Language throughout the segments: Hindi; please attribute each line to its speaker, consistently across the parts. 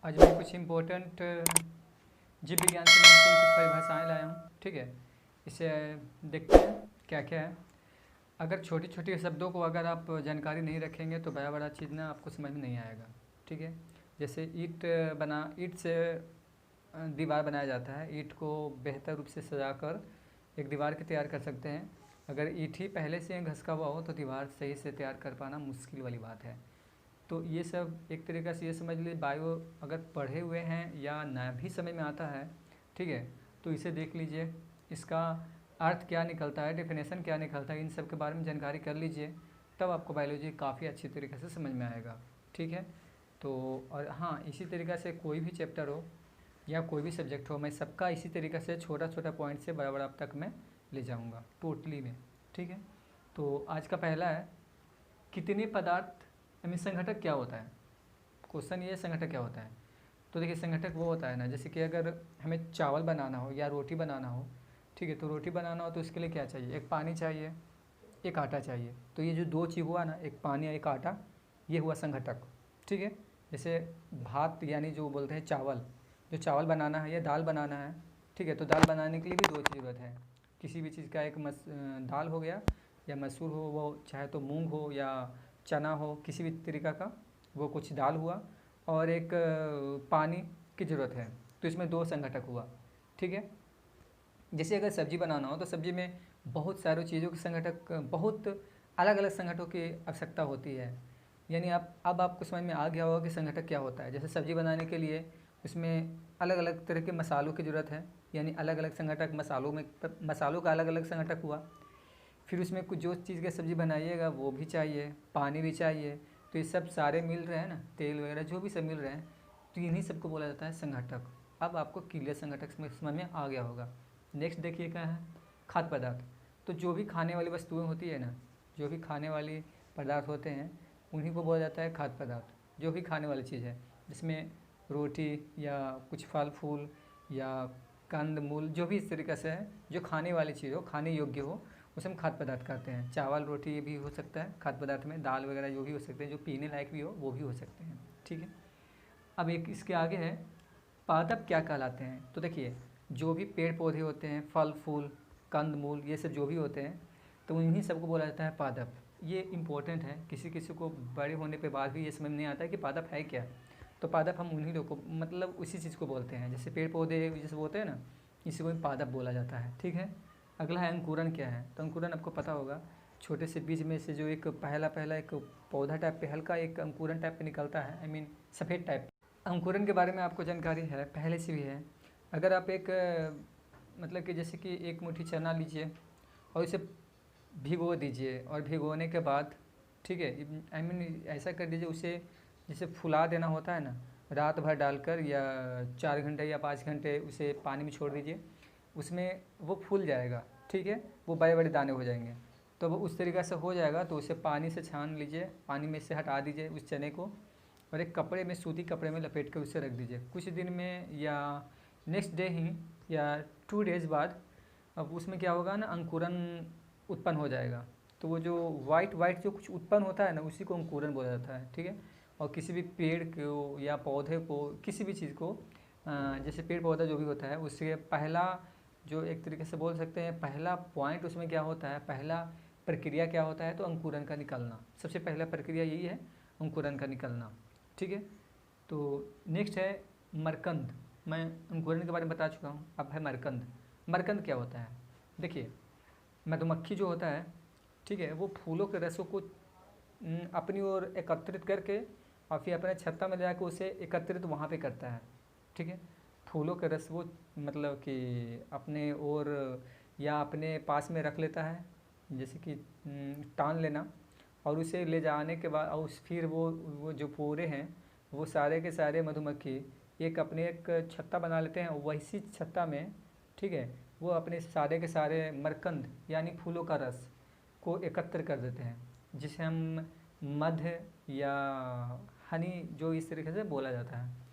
Speaker 1: आज मैं कुछ इम्पोर्टेंट जीव विज्ञान से मैं कुछ परिभाषाएं लाया हूँ। ठीक है, इसे देखते हैं क्या क्या है। अगर छोटी छोटी शब्दों को अगर आप जानकारी नहीं रखेंगे तो बड़ा बड़ा चीज़ ना आपको समझ में नहीं आएगा। ठीक है, जैसे ईंट से दीवार बनाया जाता है। ईंट को बेहतर रूप से सजाकर एक दीवार की तैयार कर सकते हैं। अगर ईंट ही पहले से घसका हुआ हो तो दीवार सही से तैयार कर पाना मुश्किल वाली बात है। तो ये सब एक तरीक़े से ये समझ लीजिए, बायो अगर पढ़े हुए हैं या ना भी समझ में आता है, ठीक है, तो इसे देख लीजिए, इसका अर्थ क्या निकलता है, डेफिनेशन क्या निकलता है, इन सब के बारे में जानकारी कर लीजिए, तब आपको बायोलॉजी काफ़ी अच्छी तरीके से समझ में आएगा। ठीक है, तो और हाँ, इसी तरीक़े से कोई भी चैप्टर हो या कोई भी सब्जेक्ट हो, मैं सबका इसी तरीक़े से छोटा छोटा पॉइंट से बड़ा बड़ा तक मैं ले जाऊँगा टोटली में। ठीक है, तो आज का पहला है, कितने पदार्थ यानी संघटक क्या होता है। क्वेश्चन ये, संघटक क्या होता है। तो देखिए, संघटक वो होता है ना, जैसे कि अगर हमें चावल बनाना हो या रोटी बनाना हो, ठीक है, तो रोटी बनाना हो तो इसके लिए क्या चाहिए, एक पानी चाहिए, एक आटा चाहिए। तो ये जो दो चीज़ हुआ ना, एक पानी और एक आटा, ये हुआ संघटक। ठीक है, जैसे भात यानी जो बोलते हैं चावल, जो चावल बनाना है या दाल बनाना है, ठीक है, तो दाल बनाने के लिए भी दो चीज़ ज़रूरत है। किसी भी चीज़ का एक दाल हो गया या मसूर हो, वो चाहे तो मूंग हो या चना हो, किसी भी तरीक़ा का वो कुछ दाल हुआ, और एक पानी की ज़रूरत है। तो इसमें दो संघटक हुआ। ठीक है, जैसे अगर सब्ज़ी बनाना हो तो सब्ज़ी में बहुत सारी चीज़ों के संघटक, बहुत अलग अलग संघटकों की आवश्यकता होती है। यानी अब आपको समझ में आ गया होगा कि संघटक क्या होता है। जैसे सब्ज़ी बनाने के लिए उसमें अलग अलग तरह के मसालों की ज़रूरत है, यानी अलग अलग संघटक मसालों का अलग अलग संघटक हुआ। फिर उसमें कुछ जो चीज़ की सब्ज़ी बनाइएगा वो भी चाहिए, पानी भी चाहिए। तो ये सब सारे मिल रहे हैं ना, तेल वगैरह जो भी सब मिल रहे हैं, तो इन्हीं सबको बोला जाता है संघटक। अब आपको क्लियर संघटक समझ में आ गया होगा। नेक्स्ट देखिए क्या है, खाद्य पदार्थ। तो जो भी खाने वाली वस्तुएं होती है ना, जो भी खाने वाली पदार्थ होते हैं, उन्हीं को बोला जाता है खाद्य पदार्थ। जो भी खाने वाली चीज़ है, जिसमें रोटी या कुछ फल फूल या कंद मूल, जो भी इस तरीक़े से है, जो खाने वाली चीज़ हो, खाने योग्य हो, उसे हम खाद्य पदार्थ कहते हैं। चावल रोटी ये भी हो सकता है खाद्य पदार्थ में, दाल वगैरह जो भी हो सकते हैं, जो पीने लायक भी हो वो भी हो सकते हैं। ठीक है, अब एक इसके आगे है, पादप क्या कहलाते हैं। तो देखिए, जो भी पेड़ पौधे होते हैं, फल फूल कंद मूल, ये सब जो भी होते हैं, तो इन्हीं सबको बोला जाता है पादप। ये इम्पोर्टेंट है, किसी किसी को बड़े होने के बाद भी ये समझ नहीं आता है कि पादप है क्या। तो पादप हम उन्हीं लोग को, मतलब उसी चीज़ को बोलते हैं। जैसे पेड़ पौधे जैसे बोलते हैं ना, इसी को पादप बोला जाता है। ठीक है, अगला है अंकुरन क्या है। तो अंकुरन आपको पता होगा, छोटे से बीज में से जो एक पहला एक पौधा टाइप पे, हल्का एक अंकुरन टाइप पे निकलता है, आई मीन सफ़ेद टाइप। अंकुरन के बारे में आपको जानकारी है पहले से भी है। अगर आप एक मतलब कि जैसे कि एक मुट्ठी चना लीजिए और इसे भिगो दीजिए, और भिगोने के बाद, ठीक है, आई मीन ऐसा कर दीजिए, उसे जैसे फुला देना होता है ना, रात भर डालकर या 4 घंटे या 5 घंटे उसे पानी में छोड़ दीजिए, उसमें वो फूल जाएगा। ठीक है, वो बड़े बड़े दाने हो जाएंगे। तो वो उस तरीक़े से हो जाएगा, तो उसे पानी से छान लीजिए, पानी में से हटा दीजिए उस चने को, और एक कपड़े में, सूती कपड़े में लपेट कर उसे रख दीजिए। कुछ दिन में या नेक्स्ट डे ही या 2 डेज़ बाद, अब उसमें क्या होगा ना, अंकुरन उत्पन्न हो जाएगा। तो वो जो वाइट वाइट जो कुछ उत्पन्न होता है ना, उसी को अंकुरन बोला जाता है। ठीक है, और किसी भी पेड़ को या पौधे को, किसी भी चीज़ को, जैसे पेड़ पौधा जो भी होता है, उससे पहला जो एक तरीके से बोल सकते हैं पहला पॉइंट उसमें क्या होता है, पहला प्रक्रिया क्या होता है, तो अंकुरन का निकलना। सबसे पहला प्रक्रिया यही है, अंकुरन का निकलना। ठीक है, तो नेक्स्ट है मरकंद। मैं अंकुरन के बारे में बता चुका हूँ, अब है मरकंद। मरकंद क्या होता है। देखिए, मधुमक्खी जो होता है, ठीक है, वो फूलों के रसों को अपनी ओर एकत्रित करके और फिर अपने छत्ता में ले जाकर उसे एकत्रित वहाँ पे करता है। ठीक है, फूलों के रस वो मतलब कि अपने ओर या अपने पास में रख लेता है, जैसे कि टान लेना, और उसे ले जाने के बाद, और फिर वो जो पूरे हैं, वो सारे के सारे मधुमक्खी एक अपने एक छत्ता बना लेते हैं, वैसी छत्ता में, ठीक है, वो अपने सारे के सारे मरकंद यानी फूलों का रस को एकत्र कर देते हैं, जिसे हम मध या हनी जो इस तरीके से बोला जाता है।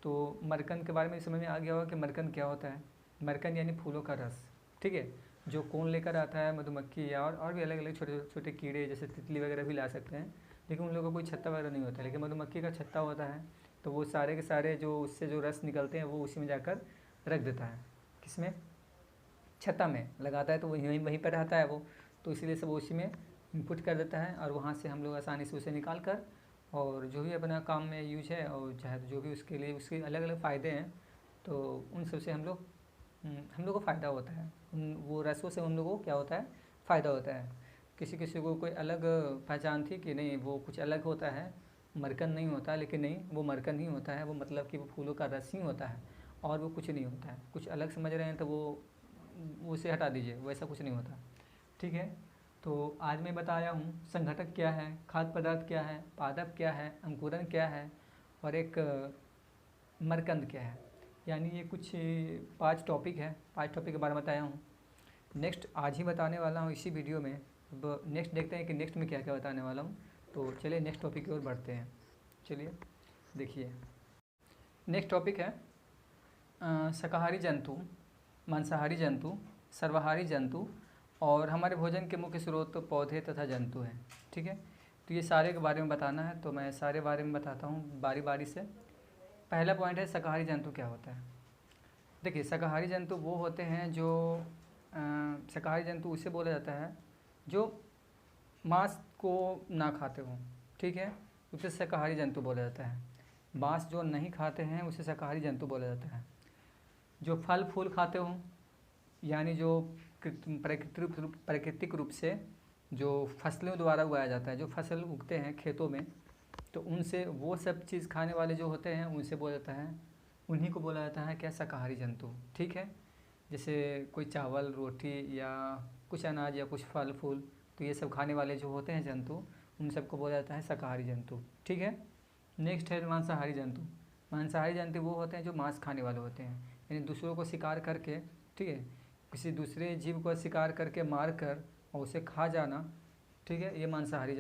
Speaker 1: तो मरकंद के बारे में समझ में आ गया होगा कि मरकंद क्या होता है। मरकंद यानी फूलों का रस। ठीक है, जो कौन लेकर आता है, मधुमक्खी या और भी अलग अलग छोटे छोटे कीड़े, जैसे तितली वगैरह भी ला सकते हैं, लेकिन उन लोगों का कोई छत्ता वगैरह नहीं होता है, लेकिन मधुमक्खी का छत्ता होता है, तो वो सारे के सारे जो उससे जो रस निकलते हैं वो उसी में जाकर रख देता है। किसमें? छत्ता में लगाता है तो वहीं वहीं पर रहता है वो, तो इसीलिए सब उसी में इनपुट कर देता है और वहाँ से हम लोग आसानी से उसे निकाल कर और जो भी अपना काम में यूज है और चाहे जो भी उसके लिए उसके अलग अलग फ़ायदे हैं तो उन सब से हम लोग को फ़ायदा होता है। उन वो रसों से उन लोगों को क्या होता है? फ़ायदा होता है। किसी किसी को कोई अलग पहचान थी कि नहीं वो कुछ अलग होता है, मरकन नहीं होता, लेकिन नहीं, वो मरकन ही होता है, वो मतलब कि वो फूलों का रस ही होता है और वो कुछ नहीं होता है। कुछ अलग समझ रहे हैं तो वो उसे हटा दीजिए, वैसा कुछ नहीं होता। ठीक है, तो आज मैं बताया हूँ संघटक क्या है, खाद्य पदार्थ क्या है, पादप क्या है, अंकुरन क्या है और एक मरकंद क्या है। यानी ये कुछ 5 टॉपिक है, 5 टॉपिक के बारे में बताया हूँ। नेक्स्ट आज ही बताने वाला हूँ इसी वीडियो में। अब नेक्स्ट देखते हैं कि नेक्स्ट में क्या क्या बताने वाला हूँ। तो चलिए नेक्स्ट टॉपिक की ओर बढ़ते हैं। चलिए देखिए, नेक्स्ट टॉपिक है शाकाहारी जंतु, मांसाहारी जंतु, सर्वाहारी जंतु और हमारे भोजन के मुख्य स्रोत तो पौधे तथा जंतु हैं। ठीक है, तो ये सारे के बारे में बताना है, तो मैं सारे बारे में बताता हूँ बारी बारी से। पहला पॉइंट है शाकाहारी जंतु क्या होता है। देखिए, शाकाहारी जंतु वो होते हैं जो शाकाहारी जंतु उसे बोला जाता है जो मांस को ना खाते हों। ठीक है, उसे शाकाहारी जंतु बोला जाता है। मांस जो नहीं खाते हैं उसे शाकाहारी जंतु बोला जाता है। जो फल फूल खाते हों, यानी जो प्राकृतिक रूप से जो फसलों द्वारा उगाया जाता है, जो फसल उगते हैं खेतों में, तो उनसे वो सब चीज़ खाने वाले जो होते हैं उनसे बोला जाता है, उन्हीं को बोला जाता है क्या? शाकाहारी जंतु। ठीक है, जैसे कोई चावल रोटी या कुछ अनाज या कुछ फल फूल, तो ये सब खाने वाले जो होते हैं जंतु, उन सबको बोला जाता है शाकाहारी जंतु। ठीक है, नेक्स्ट है मांसाहारी जंतु। मांसाहारी जंतु वो होते हैं जो मांस खाने वाले होते हैं, यानी दूसरों को शिकार करके, ठीक है, किसी दूसरे जीव को शिकार करके मार कर और उसे खा जाना। ठीक है, ये मांसाहारी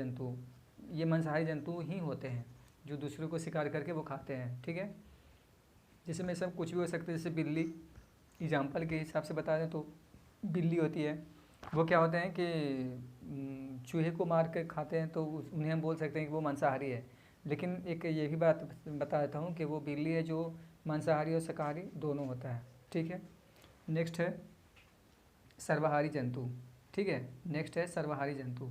Speaker 1: जंतु ही होते हैं जो दूसरों को शिकार करके वो खाते हैं। ठीक है, जिसमें सब कुछ भी हो सकता है। जैसे बिल्ली, एग्जाम्पल के हिसाब से बता दें तो बिल्ली होती है, वो क्या होते हैं कि चूहे को मार के खाते हैं, तो उन्हें हम बोल सकते हैं कि वो मांसाहारी है। लेकिन एक ये भी बात बता देता हूँ कि वो बिल्ली है जो मांसाहारी और शाकाहारी दोनों होता है। ठीक है, नेक्स्ट है सर्वाहारी जंतु। ठीक है, नेक्स्ट है सर्वाहारी जंतु।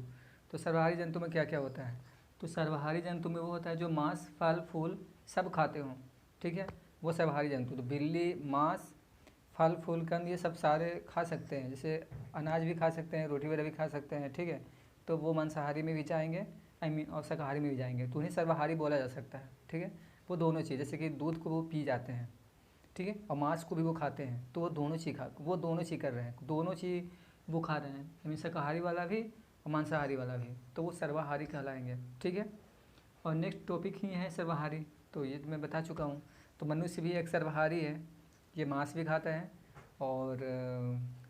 Speaker 1: तो सर्वाहारी जंतु में क्या क्या होता है? तो सर्वाहारी जंतु में वो होता है जो मांस फल फूल सब खाते हों। ठीक है, वो सर्वाहारी जंतु। तो बिल्ली मांस फल फूल कंद ये सब सारे खा सकते हैं, जैसे अनाज भी खा सकते हैं, रोटी वगैरह भी खा सकते हैं। ठीक है, तो वो मांसाहारी में भी जाएंगे, आई मीन, और शाकाहारी में भी जाएंगे, तो उन्हें सर्वाहारी बोला जा सकता है। ठीक है, वो दोनों चीज़, जैसे कि दूध को वो पी जाते हैं, ठीक है, और मांस को भी वो खाते हैं, तो वो दोनों चीज़ कर रहे हैं, दोनों चीज़ वो खा रहे हैं, यानी शाकाहारी वाला भी और मांसाहारी वाला भी, तो वो सर्वाहारी कहलाएंगे। ठीक है, और नेक्स्ट टॉपिक ही है सर्वाहारी, तो ये मैं बता चुका हूँ। तो मनुष्य भी एक सर्वाहारी है, ये मांस भी खाता है और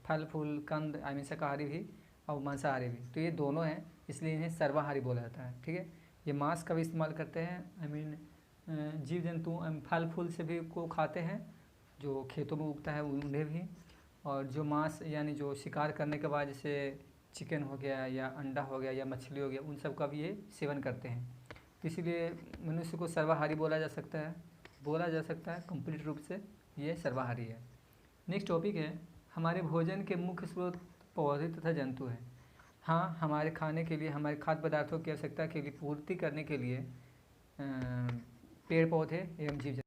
Speaker 1: फल फूल कंद, आई मीन शाकाहारी भी और मांसाहारी भी, तो ये दोनों हैं, इसलिए इन्हें सर्वाहारी बोला जाता है। ठीक है, ये मांस का भी इस्तेमाल करते हैं, आई मीन जीव जंतु फल फूल से भी को खाते हैं, जो खेतों में उगता है उन्हें भी, और जो मांस यानी जो शिकार करने के बाद जैसे चिकन हो गया या अंडा हो गया या मछली हो गया, उन सब का भी ये सेवन करते हैं। तो इसीलिए मनुष्य को सर्वाहारी बोला जा सकता है कंप्लीट रूप से, ये सर्वाहारी है। नेक्स्ट टॉपिक है हमारे भोजन के मुख्य स्रोत पौधे तथा जंतु हैं। हाँ, हमारे खाने के लिए, हमारे खाद्य पदार्थों की आवश्यकता के लिए पूर्ति करने के लिए पेड़ पौधे एवं जीव